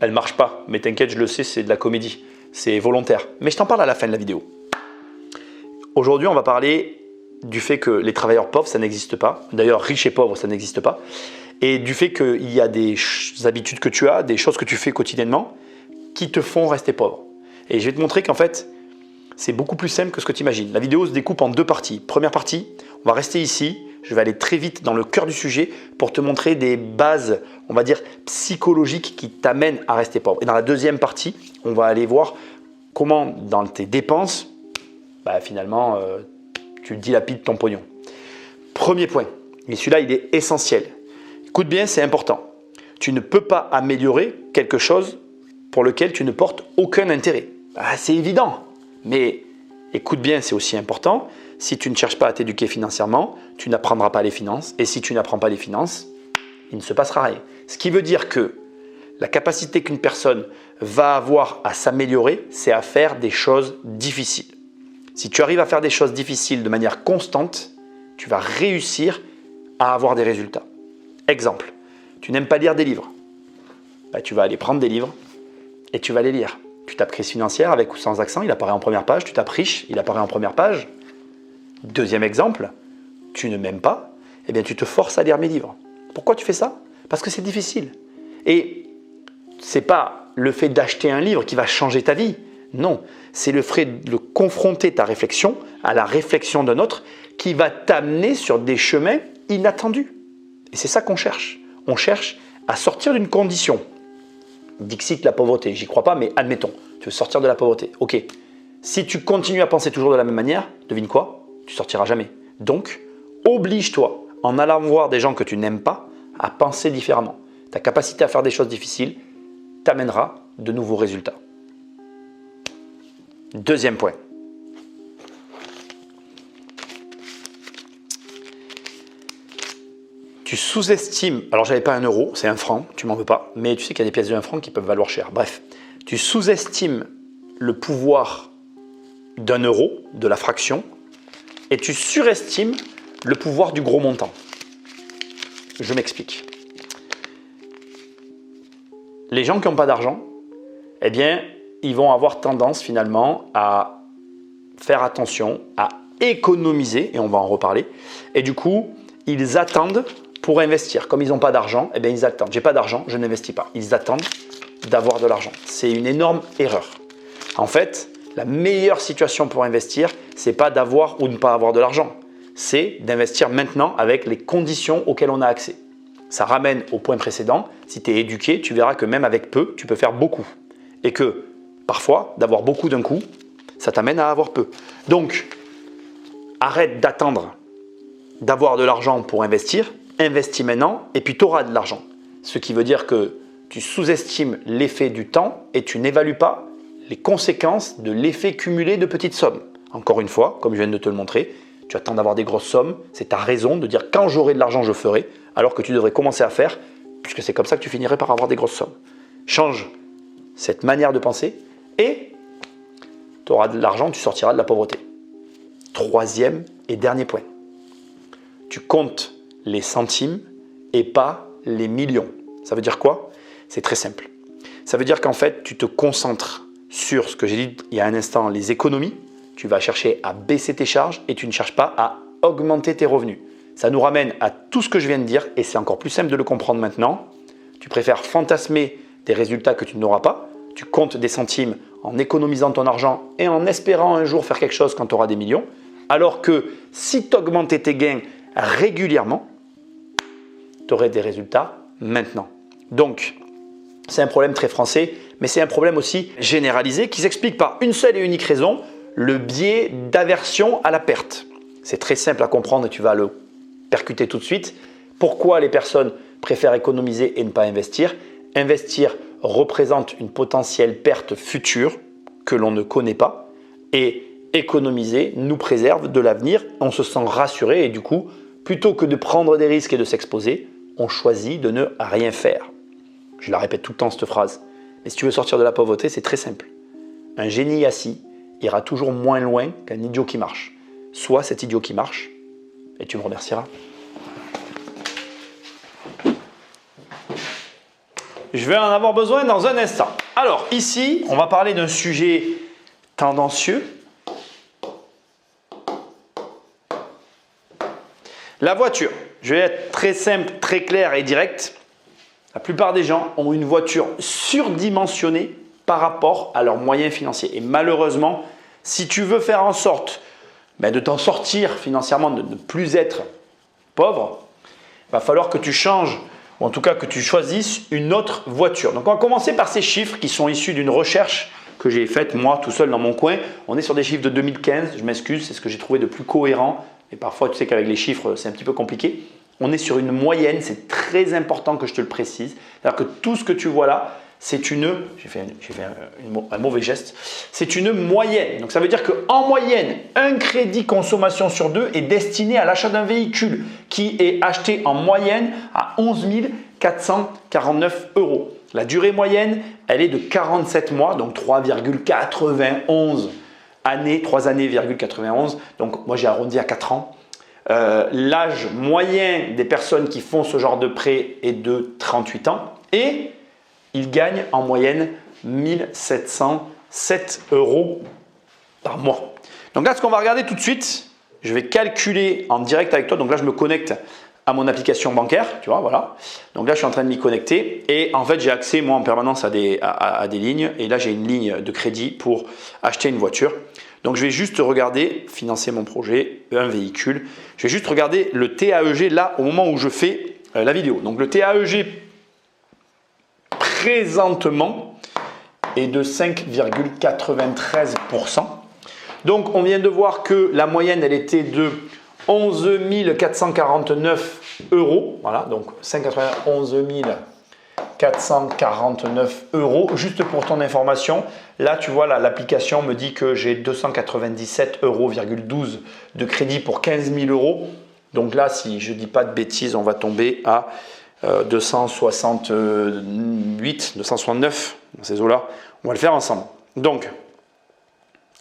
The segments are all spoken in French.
Elle ne marche pas, mais t'inquiète, je le sais, c'est de la comédie. C'est volontaire. Mais je t'en parle à la fin de la vidéo. Aujourd'hui, on va parler du fait que les travailleurs pauvres, ça n'existe pas. D'ailleurs, riches et pauvres, ça n'existe pas. Et du fait qu'il y a des habitudes que tu as, des choses que tu fais quotidiennement qui te font rester pauvre. Et je vais te montrer qu'en fait, c'est beaucoup plus simple que ce que tu imagines. La vidéo se découpe en deux parties. Première partie, on va rester ici. Je vais aller très vite dans le cœur du sujet pour te montrer des bases, on va dire, psychologiques qui t'amènent à rester pauvre. Et dans la deuxième partie, on va aller voir comment, dans tes dépenses, finalement, tu dilapides ton pognon. Premier point, et celui-là, il est essentiel. Écoute bien, c'est important. Tu ne peux pas améliorer quelque chose pour lequel tu ne portes aucun intérêt. C'est évident, mais écoute bien, c'est aussi important. Si tu ne cherches pas à t'éduquer financièrement, tu n'apprendras pas les finances. Et si tu n'apprends pas les finances, il ne se passera rien. Ce qui veut dire que la capacité qu'une personne va avoir à s'améliorer, c'est à faire des choses difficiles. Si tu arrives à faire des choses difficiles de manière constante, tu vas réussir à avoir des résultats. Exemple, tu n'aimes pas lire des livres. Tu vas aller prendre des livres et tu vas les lire. Tu tapes crise financière avec ou sans accent, il apparaît en première page. Tu tapes riche, il apparaît en première page. Deuxième exemple, tu ne m'aimes pas, tu te forces à lire mes livres. Pourquoi tu fais ça? Parce que c'est difficile. Et ce n'est pas le fait d'acheter un livre qui va changer ta vie. Non, c'est le fait de confronter ta réflexion à la réflexion d'un autre qui va t'amener sur des chemins inattendus. Et c'est ça qu'on cherche. On cherche à sortir d'une condition. Dixit la pauvreté, j'y crois pas, mais admettons, tu veux sortir de la pauvreté. Ok, si tu continues à penser toujours de la même manière, devine quoi? Tu sortiras jamais. Donc, oblige-toi, en allant voir des gens que tu n'aimes pas, à penser différemment. Ta capacité à faire des choses difficiles t'amènera de nouveaux résultats. Deuxième point. Tu sous-estimes, alors j'avais pas 1 euro, c'est 1 franc, tu m'en veux pas, mais tu sais qu'il y a des pièces de 1 franc qui peuvent valoir cher. Bref, tu sous-estimes le pouvoir d'1 euro, de la fraction, et tu surestimes le pouvoir du gros montant. Je m'explique. Les gens qui n'ont pas d'argent, ils vont avoir tendance finalement à faire attention, à économiser, et on va en reparler. Et du coup, ils attendent pour investir. Comme ils n'ont pas d'argent, ils attendent. J'ai pas d'argent, je n'investis pas. Ils attendent d'avoir de l'argent. C'est une énorme erreur. En fait, la meilleure situation pour investir, c'est pas d'avoir ou de ne pas avoir de l'argent. C'est d'investir maintenant avec les conditions auxquelles on a accès. Ça ramène au point précédent. Si tu es éduqué, tu verras que même avec peu, tu peux faire beaucoup. Et que parfois, d'avoir beaucoup d'un coup, ça t'amène à avoir peu. Donc, arrête d'attendre d'avoir de l'argent pour investir. Investis maintenant et puis tu auras de l'argent. Ce qui veut dire que tu sous-estimes l'effet du temps et tu n'évalues pas les conséquences de l'effet cumulé de petites sommes. Encore une fois, comme je viens de te le montrer, tu attends d'avoir des grosses sommes, c'est ta raison de dire quand j'aurai de l'argent, je ferai, alors que tu devrais commencer à faire, puisque c'est comme ça que tu finirais par avoir des grosses sommes. Change cette manière de penser et tu auras de l'argent, tu sortiras de la pauvreté. Troisième et dernier point. Tu comptes les centimes et pas les millions. Ça veut dire quoi? C'est très simple. Ça veut dire qu'en fait, tu te concentres sur ce que j'ai dit il y a un instant, les économies. Tu vas chercher à baisser tes charges et tu ne cherches pas à augmenter tes revenus. Ça nous ramène à tout ce que je viens de dire et c'est encore plus simple de le comprendre maintenant. Tu préfères fantasmer des résultats que tu n'auras pas. Tu comptes des centimes en économisant ton argent et en espérant un jour faire quelque chose quand tu auras des millions. Alors que si tu augmentais tes gains régulièrement, tu aurais des résultats maintenant. Donc, c'est un problème très français, mais c'est un problème aussi généralisé qui s'explique par une seule et unique raison, le biais d'aversion à la perte. C'est très simple à comprendre et tu vas le percuter tout de suite. Pourquoi les personnes préfèrent économiser et ne pas investir? Investir représente une potentielle perte future que l'on ne connaît pas et économiser nous préserve de l'avenir. On se sent rassuré et du coup, plutôt que de prendre des risques et de s'exposer, on choisit de ne rien faire. Je la répète tout le temps cette phrase. Mais si tu veux sortir de la pauvreté, c'est très simple. Un génie assis ira toujours moins loin qu'un idiot qui marche. Sois cet idiot qui marche et tu me remercieras. Je vais en avoir besoin dans un instant. Alors ici, on va parler d'un sujet tendancieux. La voiture. Je vais être très simple, très clair et direct. La plupart des gens ont une voiture surdimensionnée par rapport à leurs moyens financiers. Et malheureusement, si tu veux faire en sorte de t'en sortir financièrement, de ne plus être pauvre, il va falloir que tu changes, ou en tout cas que tu choisisses une autre voiture. Donc on va commencer par ces chiffres qui sont issus d'une recherche que j'ai faite moi tout seul dans mon coin. On est sur des chiffres de 2015, je m'excuse, c'est ce que j'ai trouvé de plus cohérent. Et parfois tu sais qu'avec les chiffres c'est un petit peu compliqué. On est sur une moyenne, c'est très important que je te le précise. C'est-à-dire que tout ce que tu vois là, c'est une, j'ai fait un mauvais geste, c'est une moyenne. Donc ça veut dire qu'en moyenne, un crédit consommation sur 2 est destiné à l'achat d'un véhicule qui est acheté en moyenne à 11 449 €. La durée moyenne, elle est de 47 mois, donc 3,91 années, 3 années,91. Donc moi j'ai arrondi à 4 ans. L'âge moyen des personnes qui font ce genre de prêt est de 38 ans et ils gagnent en moyenne 1 707 € par mois. Donc là, ce qu'on va regarder tout de suite, je vais calculer en direct avec toi. Donc là, je me connecte à mon application bancaire, tu vois, voilà. Donc là, je suis en train de m'y connecter et en fait, j'ai accès moi en permanence à des lignes et là, j'ai une ligne de crédit pour acheter une voiture. Donc, je vais juste regarder, financer mon projet, un véhicule. Je vais juste regarder le TAEG là au moment où je fais la vidéo. Donc, le TAEG présentement est de 5,93%. Donc, on vient de voir que la moyenne, elle était de 11 449 €. Voilà, donc 5,11 449 €. Juste pour ton information, là, tu vois, l'application me dit que j'ai 297,12 € de crédit pour 15 000 €. Donc là, si je ne dis pas de bêtises, on va tomber à 268, 269, dans ces eaux-là. On va le faire ensemble. Donc,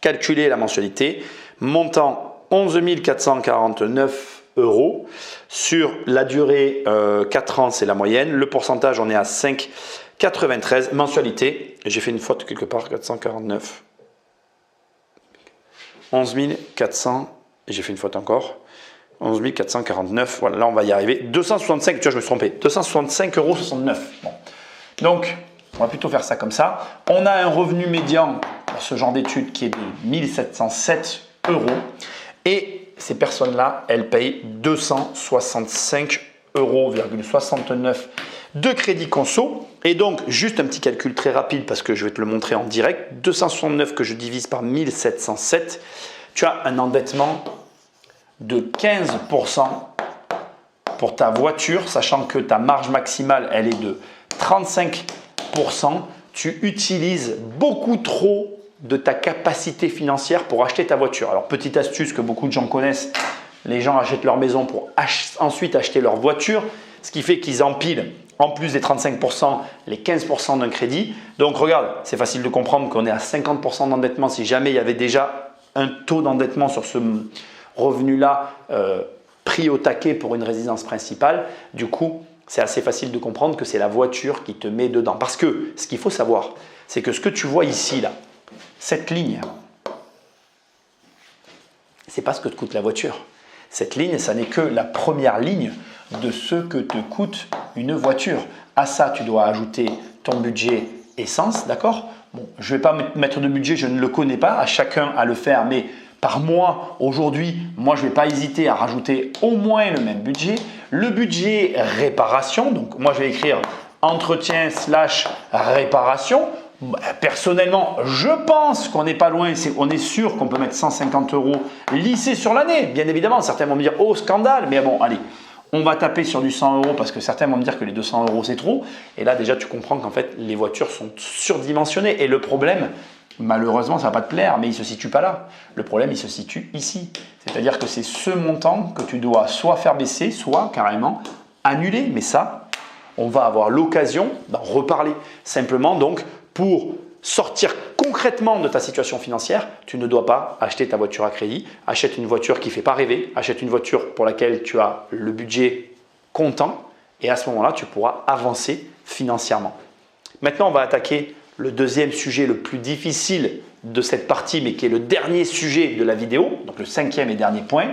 calculer la mensualité. Montant 11 449 € sur la durée 4 ans, c'est la moyenne. Le pourcentage, on est à 5,93. Mensualité, j'ai fait une faute quelque part, 449. 11 400, et j'ai fait une faute encore. 11 449, voilà, là on va y arriver. 265, tu vois, je me suis trompé. 265,69 €. Bon. Donc, on va plutôt faire ça comme ça. On a un revenu médian pour ce genre d'études qui est de 1 707 € et ces personnes-là, elles payent 265,69 € de crédit conso. Et donc, juste un petit calcul très rapide parce que je vais te le montrer en direct. 269 que je divise par 1707, tu as un endettement de 15% pour ta voiture, sachant que ta marge maximale, elle est de 35%. Tu utilises beaucoup trop de ta capacité financière pour acheter ta voiture. Alors, petite astuce que beaucoup de gens connaissent, les gens achètent leur maison pour ensuite acheter leur voiture, ce qui fait qu'ils empilent en plus des 35%, les 15% d'un crédit. Donc, regarde, c'est facile de comprendre qu'on est à 50% d'endettement si jamais il y avait déjà un taux d'endettement sur ce revenu-là pris au taquet pour une résidence principale. Du coup, c'est assez facile de comprendre que c'est la voiture qui te met dedans. Parce que ce qu'il faut savoir, c'est que ce que tu vois ici, là, cette ligne, ce n'est pas ce que te coûte la voiture. Cette ligne, ça n'est que la première ligne de ce que te coûte une voiture. À ça, tu dois ajouter ton budget essence, d'accord? Bon, je ne vais pas mettre de budget, je ne le connais pas, à chacun à le faire, mais par mois, aujourd'hui, moi, je ne vais pas hésiter à rajouter au moins le même budget. Le budget réparation, donc moi, je vais écrire entretien / réparation. Personnellement, je pense qu'on n'est pas loin, on est sûr qu'on peut mettre 150 € lissés sur l'année. Bien évidemment, certains vont me dire « Oh, scandale !» Mais bon, allez, on va taper sur du 100 € parce que certains vont me dire que les 200 € c'est trop. Et là, déjà, tu comprends qu'en fait, les voitures sont surdimensionnées. Et le problème, malheureusement, ça ne va pas te plaire, mais il ne se situe pas là. Le problème, il se situe ici. C'est-à-dire que c'est ce montant que tu dois soit faire baisser, soit carrément annuler. Mais ça, on va avoir l'occasion d'en reparler. Simplement, donc, pour sortir concrètement de ta situation financière, tu ne dois pas acheter ta voiture à crédit. Achète une voiture qui ne fait pas rêver. Achète une voiture pour laquelle tu as le budget comptant. Et à ce moment-là, tu pourras avancer financièrement. Maintenant, on va attaquer le deuxième sujet le plus difficile de cette partie, mais qui est le dernier sujet de la vidéo, donc le cinquième et dernier point.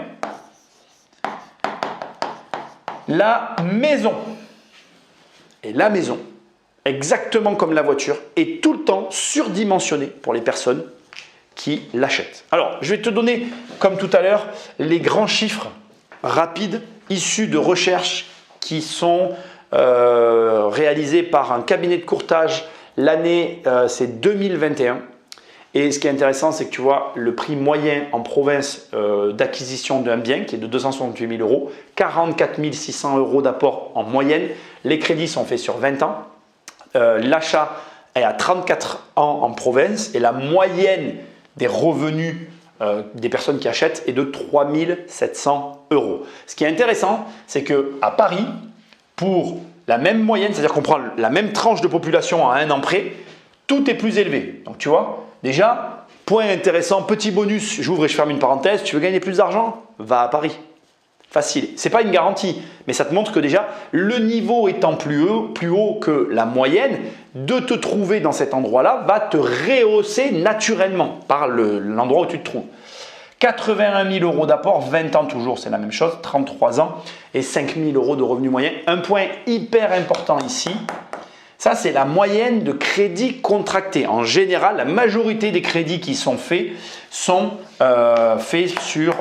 La maison. Et la maison, exactement comme la voiture, est tout le temps surdimensionnée pour les personnes qui l'achètent. Alors, je vais te donner, comme tout à l'heure, les grands chiffres rapides issus de recherches qui sont réalisées par un cabinet de courtage. L'année, c'est 2021. Et ce qui est intéressant, c'est que tu vois le prix moyen en province d'acquisition d'un bien qui est de 268 000 euros, 44 600 euros d'apport en moyenne. Les crédits sont faits sur 20 ans. L'achat est à 34 ans en province et la moyenne des revenus des personnes qui achètent est de 3 700 euros. Ce qui est intéressant, c'est qu'à Paris, pour la même moyenne, c'est-à-dire qu'on prend la même tranche de population à un an près, tout est plus élevé. Donc tu vois, déjà, point intéressant, petit bonus, j'ouvre et je ferme une parenthèse, tu veux gagner plus d'argent? Va à Paris. Facile. Ce n'est pas une garantie, mais ça te montre que déjà, le niveau étant plus haut que la moyenne, de te trouver dans cet endroit-là va te rehausser naturellement par l'endroit où tu te trouves. 81 000 euros d'apport, 20 ans toujours, c'est la même chose, 33 ans et 5 000 euros de revenus moyens. Un point hyper important ici, ça c'est la moyenne de crédits contractés. En général, la majorité des crédits qui sont faits sur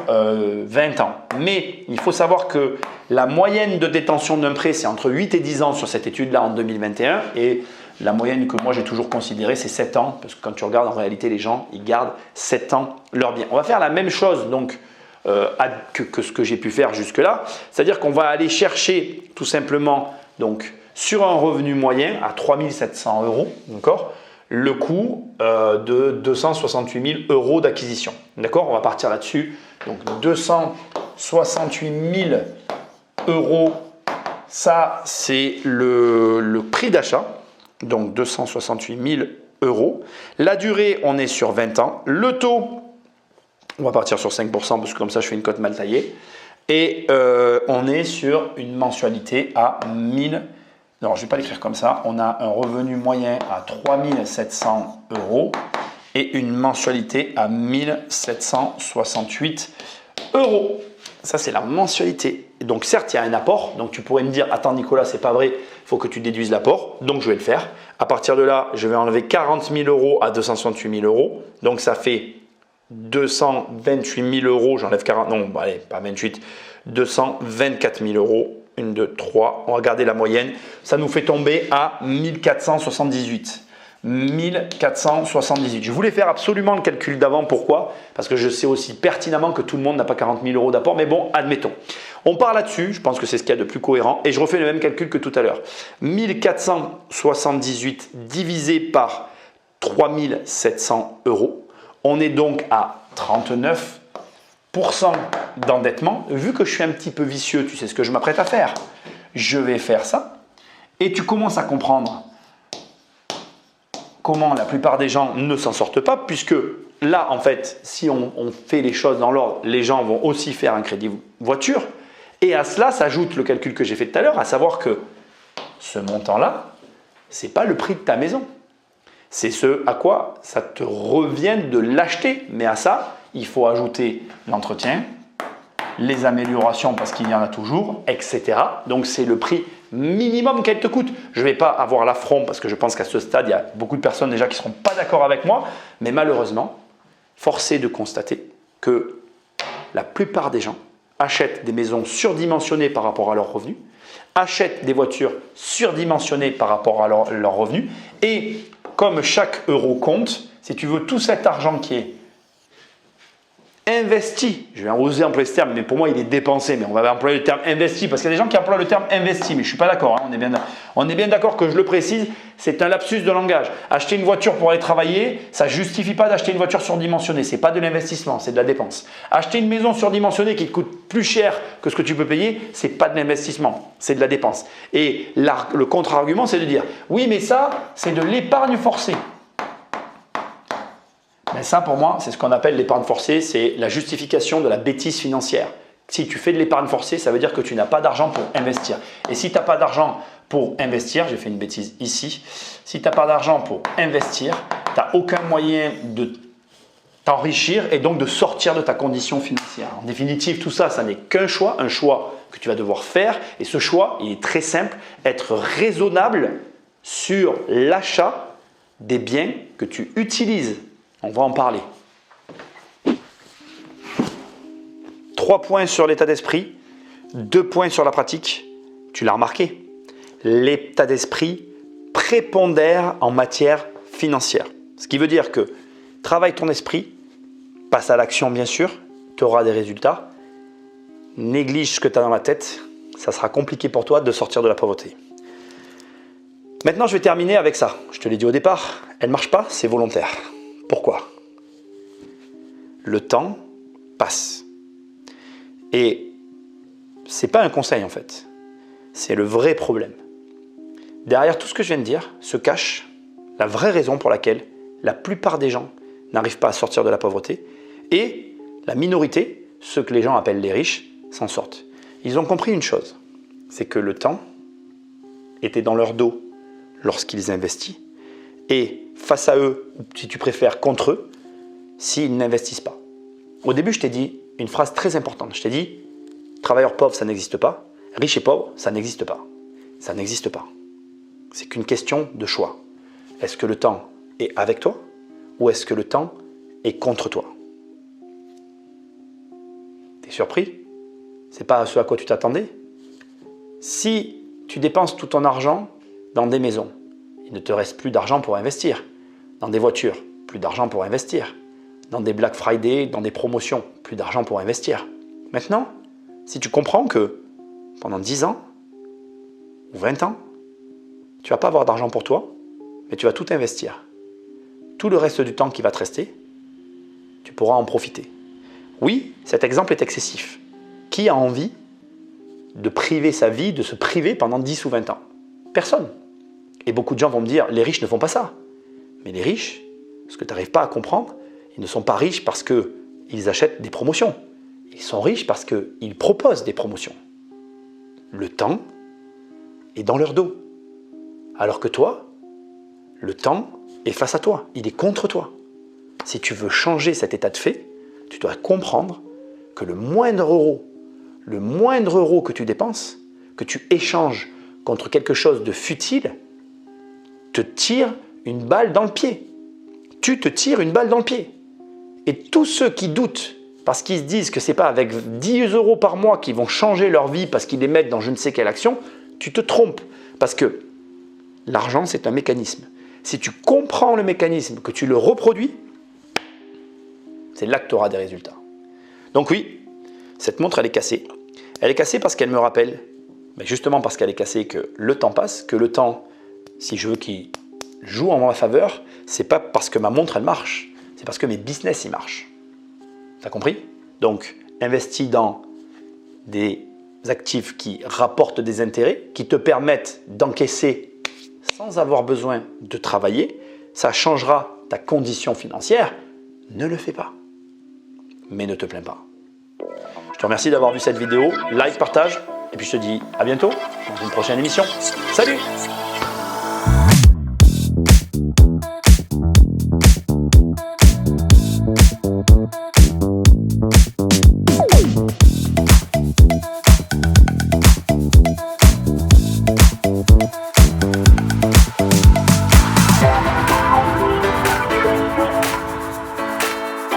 20 ans. Mais il faut savoir que la moyenne de détention d'un prêt, c'est entre 8 et 10 ans sur cette étude-là en 2021. Et la moyenne que moi j'ai toujours considérée, c'est 7 ans. Parce que quand tu regardes, en réalité, les gens, ils gardent 7 ans leur bien. On va faire la même chose donc, que ce que j'ai pu faire jusque-là. C'est-à-dire qu'on va aller chercher tout simplement donc, sur un revenu moyen à 3 700 euros, d'accord, le coût de 268 000 euros d'acquisition. D'accord, on va partir là-dessus. Donc 268 000 euros, ça c'est le prix d'achat. Donc 268 000 euros. La durée, on est sur 20 ans. Le taux, on va partir sur 5% parce que comme ça je fais une cote mal taillée. Et on est sur une mensualité à 1000. Non, je ne vais pas l'écrire comme ça. On a un revenu moyen à 3 700 euros et une mensualité à 1768 euros. Ça, c'est la mensualité. Donc, certes, il y a un apport. Donc, tu pourrais me dire, attends Nicolas, c'est pas vrai, il faut que tu déduises l'apport. Donc, je vais le faire. À partir de là, je vais enlever 40 000 euros à 268 000 euros. Donc, ça fait 228 000 euros. J'enlève 40, non, allez, pas 28, 224 000 euros. 1, 2, 3, on va regarder la moyenne. Ça nous fait tomber à 1478. 1478. Je voulais faire absolument le calcul d'avant. Pourquoi? Parce que je sais aussi pertinemment que tout le monde n'a pas 40 000 euros d'apport. Mais bon, admettons. On part là-dessus. Je pense que c'est ce qu'il y a de plus cohérent. Et je refais le même calcul que tout à l'heure. 1478 divisé par 3 700 euros. On est donc à 39% d'endettement. Vu que je suis un petit peu vicieux, tu sais ce que je m'apprête à faire. Je vais faire ça. Et tu commences à comprendre comment la plupart des gens ne s'en sortent pas, puisque là, en fait, si on fait les choses dans l'ordre, les gens vont aussi faire un crédit voiture. Et à cela s'ajoute le calcul que j'ai fait tout à l'heure, à savoir que ce montant-là, ce n'est pas le prix de ta maison. C'est ce à quoi ça te revient de l'acheter. Mais à ça, il faut ajouter l'entretien, les améliorations parce qu'il y en a toujours, etc. Donc, c'est le prix minimum qu'elle te coûte. Je ne vais pas avoir l'affront parce que je pense qu'à ce stade, il y a beaucoup de personnes déjà qui ne seront pas d'accord avec moi. Mais malheureusement, force est de constater que la plupart des gens achètent des maisons surdimensionnées par rapport à leurs revenus, achètent des voitures surdimensionnées par rapport à leurs revenus. Et comme chaque euro compte, si tu veux, tout cet argent qui est investi, je vais oser employer ce terme, mais pour moi il est dépensé, mais on va employer le terme investi, parce qu'il y a des gens qui emploient le terme investi, mais je ne suis pas d'accord, hein, on est bien d'accord que je le précise, c'est un lapsus de langage. Acheter une voiture pour aller travailler, ça ne justifie pas d'acheter une voiture surdimensionnée, ce n'est pas de l'investissement, c'est de la dépense. Acheter une maison surdimensionnée qui te coûte plus cher que ce que tu peux payer, ce n'est pas de l'investissement, c'est de la dépense. Et le contre-argument, c'est de dire, oui mais ça, c'est de l'épargne forcée. Mais ça, pour moi, c'est ce qu'on appelle l'épargne forcée, c'est la justification de la bêtise financière. Si tu fais de l'épargne forcée, ça veut dire que tu n'as pas d'argent pour investir. Et si tu n'as pas d'argent pour investir, j'ai fait une bêtise ici, si tu n'as pas d'argent pour investir, tu n'as aucun moyen de t'enrichir et donc de sortir de ta condition financière. En définitive, tout ça, ça n'est qu'un choix, un choix que tu vas devoir faire. Et ce choix, il est très simple, être raisonnable sur l'achat des biens que tu utilises. On va en parler. 3 points sur l'état d'esprit, 2 points sur la pratique. Tu l'as remarqué, l'état d'esprit prépondère en matière financière. Ce qui veut dire que travaille ton esprit, passe à l'action bien sûr, tu auras des résultats. Néglige ce que tu as dans la tête, ça sera compliqué pour toi de sortir de la pauvreté. Maintenant, je vais terminer avec ça. Je te l'ai dit au départ, elle ne marche pas, c'est volontaire. Pourquoi? Le temps passe. Et ce n'est pas un conseil en fait, c'est le vrai problème. Derrière tout ce que je viens de dire se cache la vraie raison pour laquelle la plupart des gens n'arrivent pas à sortir de la pauvreté et la minorité, ceux que les gens appellent les riches, s'en sortent. Ils ont compris une chose, c'est que le temps était dans leur dos lorsqu'ils investissent et face à eux, si tu préfères contre eux, s'ils n'investissent pas. Au début, je t'ai dit une phrase très importante. Je t'ai dit, travailleur pauvre, ça n'existe pas. Riche et pauvre, ça n'existe pas. Ça n'existe pas. C'est qu'une question de choix. Est-ce que le temps est avec toi ou est-ce que le temps est contre toi? T'es surpris? C'est pas ce à quoi tu t'attendais? Si tu dépenses tout ton argent dans des maisons, il ne te reste plus d'argent pour investir. Dans des voitures, plus d'argent pour investir. Dans des Black Friday, dans des promotions, plus d'argent pour investir. Maintenant, si tu comprends que pendant 10 ans ou 20 ans, tu ne vas pas avoir d'argent pour toi, mais tu vas tout investir. Tout le reste du temps qui va te rester, tu pourras en profiter. Oui, cet exemple est excessif. Qui a envie de priver sa vie, de se priver pendant 10 ou 20 ans? Personne. Et beaucoup de gens vont me dire, les riches ne font pas ça. Mais les riches, ce que tu n'arrives pas à comprendre, ils ne sont pas riches parce qu'ils achètent des promotions. Ils sont riches parce qu'ils proposent des promotions. Le temps est dans leur dos. Alors que toi, le temps est face à toi. Il est contre toi. Si tu veux changer cet état de fait, tu dois comprendre que le moindre euro que tu dépenses, que tu échanges contre quelque chose de futile, te tire une balle dans le pied. Tu te tires une balle dans le pied. Et tous ceux qui doutent parce qu'ils se disent que ce n'est pas avec 10 € par mois qu'ils vont changer leur vie parce qu'ils les mettent dans je ne sais quelle action, tu te trompes. Parce que l'argent, c'est un mécanisme. Si tu comprends le mécanisme, que tu le reproduis, c'est là que tu auras des résultats. Donc oui, cette montre, elle est cassée. Elle est cassée parce qu'elle me rappelle, mais justement parce qu'elle est cassée, que le temps passe, que le temps, si je veux qu'il joue en ma faveur, c'est pas parce que ma montre, elle marche. C'est parce que mes business, ils marchent. T'as compris? Donc, investis dans des actifs qui rapportent des intérêts, qui te permettent d'encaisser sans avoir besoin de travailler. Ça changera ta condition financière. Ne le fais pas. Mais ne te plains pas. Je te remercie d'avoir vu cette vidéo. Like, partage. Et puis je te dis à bientôt dans une prochaine émission. Salut!